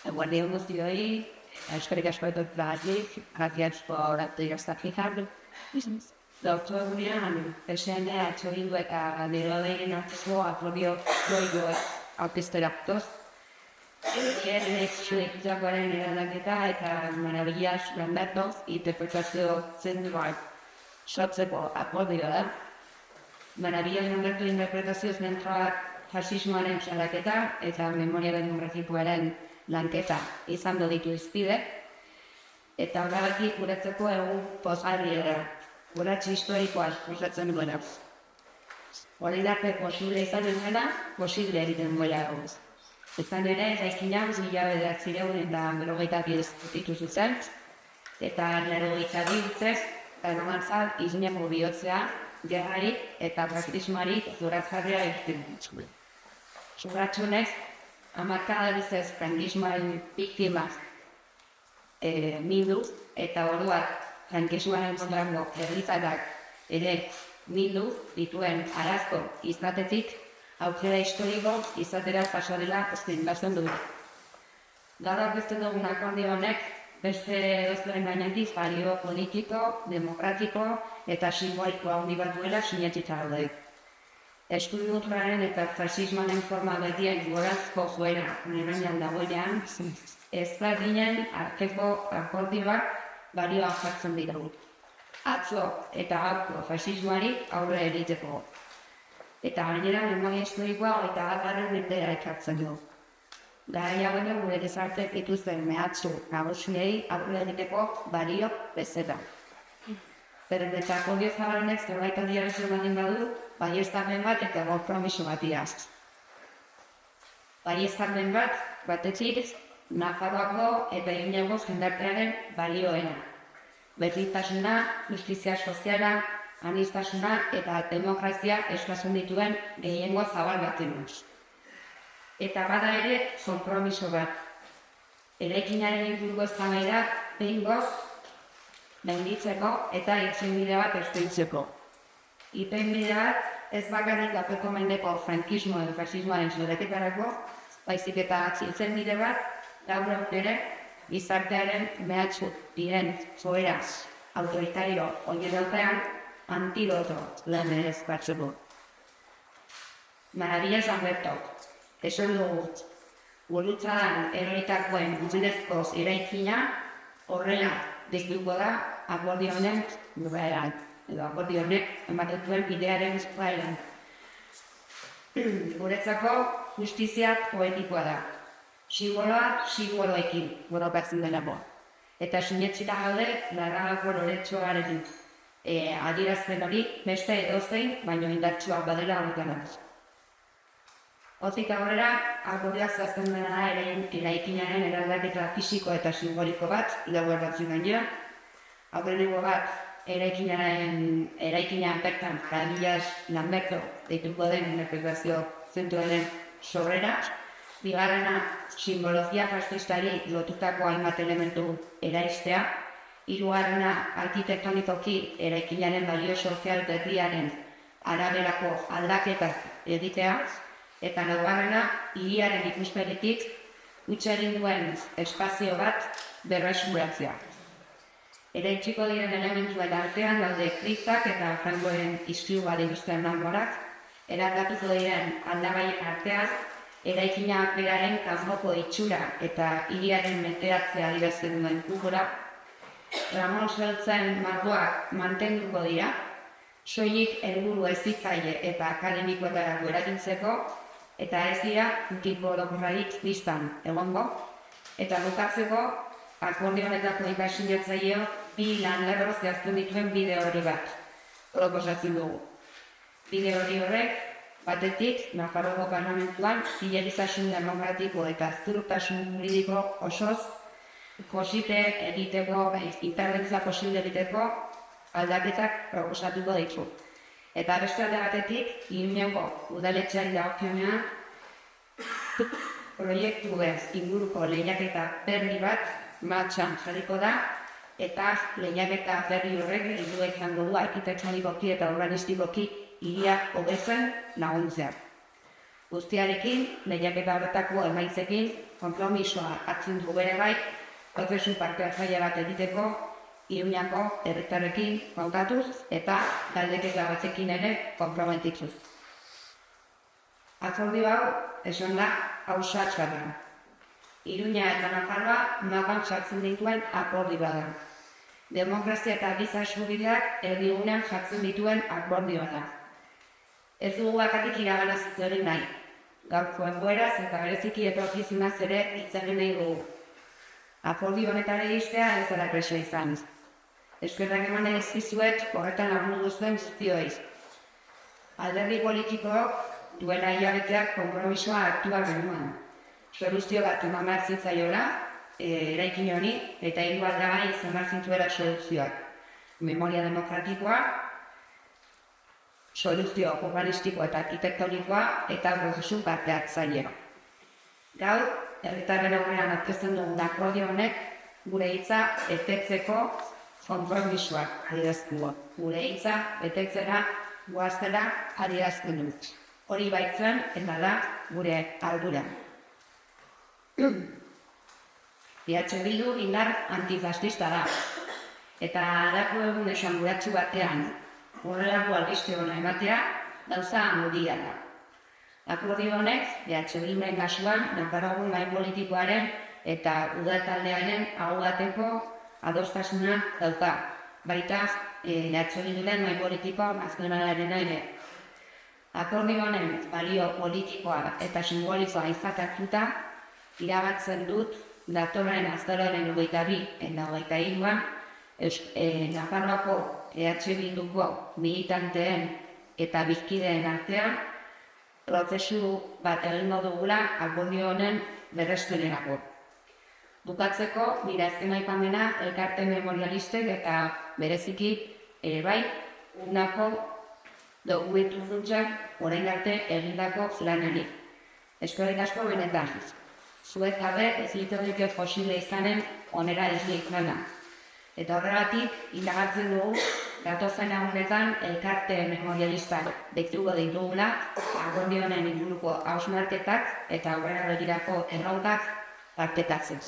Guardián guztioi, eskerrik asko etorri zagatik, gracias por estar fijando. Gaurko egunean, SNH egindu eta Galderodearen arteko akordio doigoak aurkeztera gatoz. Zuekitakoaren eraldaketa eta marabillas Lambertoz interpretazio zentroak sortzeko akordioa da. Marabillas Lamberto interpretazio zentroak fasismoaren salaketa eta memoria demografikoaren lanketa izan ditu izpide, eta horregatik guretzeko egun pozgarriera, guratxe historikoa osatzen duena. Hori darte posible izan duena, posible egiten duela eguz. Izan ere, eraikina 1900 eta 1990 ditu zuzen, eta 1992 urtez, Kanomantzal izineko bihotzea, gerrari eta fasismoari zoratzarria egiten dut. Zurratxunez, hamarkada bizez frankismoaren biktimak mindu, eta orduak frankismoaren kontrako herritarrak ere mindu dituen arazko izatetik, aukera historiko izatera pasarela zenbatzen dut. Gaur aurkezten dugun akordio honek, beste dozuen gainetik balio politiko, demokratiko eta simbolikoa handi bat duela sinetxita gaude. Eskudutraren eta fasismoaren forma betien gorazko joera nirainan dagoenean, ez da ginen arteko akordioak balioa jartzen ditugu. Atzo eta gaurko fasismoari aurre egiteko. Eta gainera memoria historikoa eta agarren mendera ekartzen du. Garai hauek gure gizarteek dituzten mehatxu nagusiei aurre egiteko balio bezala. Zeren eta akordio zabalenek zerbait adierazi baldin badu, baieztapen bat eta konpromiso bat iaz. Baieztapen bat, batetik, Nafarroako eta Iruñeko jendartearen balioena. Berdintasuna, justizia soziala, aniztasuna eta demokrazia eskatzen dituen gehiengo zabal batenuz. Eta bada ere, konpromiso bat. Eraikinaren inguruko eztabaida behingoz gainditzeko eta irtenbide bat eskaintzeko. Irtenbide bat ez bakarrik gapeko mendeko frankismo edo fasismoaren zoraketarako, baizik eta irtenbide bat gaur ere gizartearen mehatxu diren joera autoritario horien aurrean antidoto lanez batzeko. Marabillas Lamberto, esan dugu, gurutzadan eroritakoen guzilezkoz eraikina horrela dezduko da akordio honen nuberan, edo akordio honek ematen duen bidearen eskuaeran. Guretzako justizia poetikoa da. Sigoloa sigoloekin gorokatzen denako. Eta sinetxita gaude, larragako loretxoarekin. Adierazpen hori beste edozein, baino indartsuak badela horretan. Hortik aurrera, akordioak zazten dena da eraikinaren eraldaketa fisiko eta simboliko bat, lauerratzen gainera. Aurreneko bat, eraikinean bertan Marabillas Lamberto deituko den interpretazio zentroaren sorrera. Bigarrena, simbologia fascistari lotutako hainbat elementu eraistea. Hirugarrena, arkitektonikoki eraikinaren balio sozial berriaren araberako aldaketak egitea. Eta laugarrena, hiriaren ikuspegitik hutsaren duen espazio bat berreskuratzea. Eraitsiko diren elementuen artean daude kriptak eta frangoen istriuaren izten nangorak, eraldatuko diren aldabaien artean, eraikina beraren kanpoko itxura eta hiriaren menteratzea adierazten duen kukura, Ramon Zeltzen margoak mantenduko dira, soilik helburu hezitzaile eta akademikoetarako erabiltzeko, eta ez dira tipo orokorrarik biztan egongo, eta bukatzeko akordio honetako inkasinatzaileo bi lan lerro zehazten dituen bide hori bat proposatzen dugu. Bide hori horrek, batetik, Nafarroko parlamentuan zilegizasun demokratiko eta zurtasun juridiko osoz posible egiteko, interbentzia posible egiteko aldaketak proposatuko ditu. Eta beste alde batetik, Iruñeko udaletxeari dagokionean proiektu inguruko lehiaketa berri bat martxan jarriko da, eta lehiaketa berri horrek helburua izango du arkitektonikoki eta urbanistikoki hiria hobetzen laguntzea. Guztiarekin, lehiaketa horretako emaitzekin konpromisoa hartzen du bere bai, prozesu parte hartzaile bat egiteko, Iruñako herritarrekin kontatuz eta galdeketa batzekin ere konprometituz. Akordio hau, esan da, ausatsa da. Iruña eta Nafarroa mapan sartzen dituen akordioa da. Demokrazia eta giza eskubideak erdigunean jartzen dituen akordioa da. Ez dugu bakarrik iraganaz egin nahi. Gaurko egoeraz eta bereziki etorkizunaz ere hitz egin nahi dugu. Akordio honetara iristea ez da presioa izan. Eskerrak eman egizkizuet horretan lagundu duzuen guztioi. Alderdi politikook duela hilabeteak konpromisoa hartua genuen. Soluzio bat eman behar zitzaiola, eraikin honi, eta hiru aldagai izan behar zintuela soluzioak. Memoria demokratikoa, soluzio urbanistiko eta arkitektonikoa, eta prozesu parte hartzailea. Gaur, herritarren aurrean aurkezten dugun akordio honek, gure hitza betetzeko konpromisoak adierazten du. Gure hitza betetzera goaztela adierazten dut. Hori baitzen, eta da gure ardura. Bildu indar antifascista da. Eta dako egun esanguratsu batean, horrelako albiste hona ematea, gauza handia da. Akordio honek, Bilduren kasuan, Nafarroako gai politikoaren eta udaltaldearen aho bateko adostasuna dauka. Baita, Bilduren gai politikoa nazionalaren ere. Akordio honen balio politikoa eta simbolikoa izatartuta, irabatzen dut datorren azaroaren 22 eta 23an Nafarroako Bilduko militanteen eta bizkideen artean prozesu bat egingo dugula akordio honen berreskurerako. Bukatzeko, nire azken aipamena elkarte memorialistek eta bereziki bai urnako dokumentu funtsak orain arte egindako lanari. Eskerrik asko benetan. Zuek gabe ez litzateke posible izanen onera ez izana. Eta horregatik, indagartzen dugu, datozen egunetan elkarte memorialistak ditugu ditugula, akordio honen inguruko hausnarketak eta aurrera begirako erronkak partekatzen.